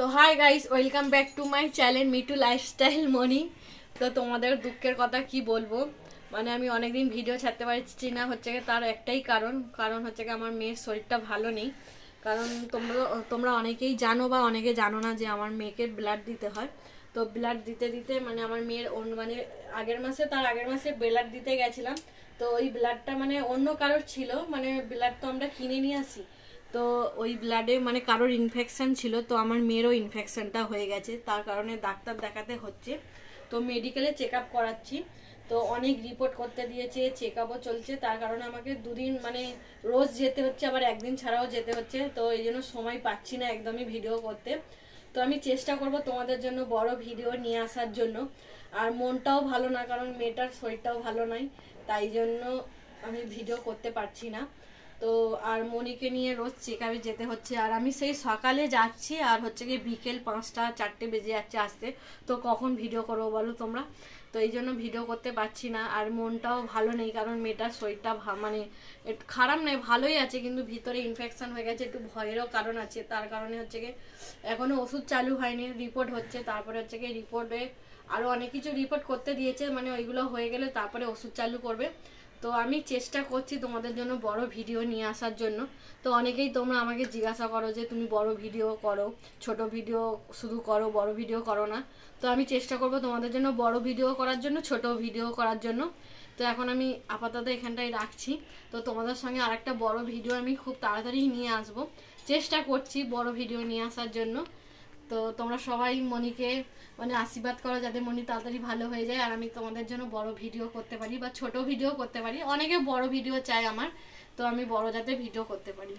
তো hi guys, welcome back to my channel Mitu lifestyle Moni. তো তোমাদের দুঃখের কথা কি বলবো, মানে আমি অনেকদিন ভিডিও ছাড়তে পারছি না, হচ্ছে কি তার একটাই কারণ হচ্ছে কি আমার মেয়ের শরীরটা ভালো নেই। কারণ তোমরা অনেকেই জানো বা অনেকে জানো না যে আমার মেয়েকে ব্লাড দিতে হয়। তো ব্লাড দিতে দিতে মানে আমার মেয়ের মানে তার আগের মাসে ব্লাড দিতে গেছিলাম। তো ওই ব্লাডটা মানে অন্য কারোর ছিল, মানে ব্লাড তো আমরা কিনে নিয়ে আসি। তো ওই ব্লাডে মানে কারোর ইনফেকশন ছিল, তো আমার মেয়েরও ইনফেকশনটা হয়ে গেছে, তার কারণে ডাক্তার দেখাতে হচ্ছে। তো মেডিকেলে চেক আপ করাচ্ছি। তো অনেক রিপোর্ট করতে দিয়েছে, চেক আপও চলছে, তার কারণে আমাকে দুদিন মানে রোজ যেতে হচ্ছে, আবার একদিন ছাড়াও যেতে হচ্ছে। তো এই জন্য সময় পাচ্ছি না একদমই ভিডিও করতে। তো আমি চেষ্টা করব তোমাদের জন্য বড় ভিডিও নিয়ে আসার জন্য। আর মনটাও ভালো না, কারণ মেয়েটার শরীরটাও ভালো নয়, তাই জন্য আমি ভিডিও করতে পারছি না। তো আর মনিকে নিয়ে রোজ চেক আপে যেতে হচ্ছে, আর আমি সেই সকালে যাচ্ছি, আর হচ্ছে কি বিকেল 5টা 4টে বেজে যাচ্ছে আসতে। তো কখন ভিডিও করবো বলো তোমরা? তো এই জন্য ভিডিও করতে পারছি না, আর মনটাও ভালো নেই, কারণ মেয়েটার শরীরটা মানে খারাপ নয়, ভালোই আছে, কিন্তু ভিতরে ইনফেকশন হয়ে গেছে, একটু ভয়েরও কারণ আছে। তার কারণে হচ্ছে কি এখনো ওষুধ চালু হয়নি, রিপোর্ট হচ্ছে, তারপরে হচ্ছে কি রিপোর্টে আরও অনেক কিছু রিপোর্ট করতে দিয়েছে, মানে ওইগুলো হয়ে গেলে তারপরে ওষুধ চালু করবে। তো আমি চেষ্টা করছি তোমাদের জন্য বড় ভিডিও নিয়ে আসার জন্য। তো অনেকেই তোমরা আমাকে জিজ্ঞাসা করো যে তুমি বড় ভিডিও করো, ছোট ভিডিও শুধু করো, বড় ভিডিও করো না। তো আমি চেষ্টা করব তোমাদের জন্য বড় ভিডিও করার জন্য, ছোট ভিডিও করার জন্য। তো এখন আমি আপাতত এখানটায় রাখছি। তো তোমাদের সঙ্গে আরেকটা বড় ভিডিও আমি খুব তাড়াতাড়ি নিয়ে আসব, চেষ্টা করছি বড় ভিডিও নিয়ে আসার জন্য। তো তোমরা সবাই মনিকে মানে আশীর্বাদ করো যাতে মনি তাড়াতাড়ি ভালো হয়ে যায়, আর আমি তোমাদের জন্য বড় ভিডিও করতে পারি বা ছোট ভিডিও করতে পারি। অনেকে বড় ভিডিও চায় আমার, তো আমি বড় যাতে ভিডিও করতে পারি।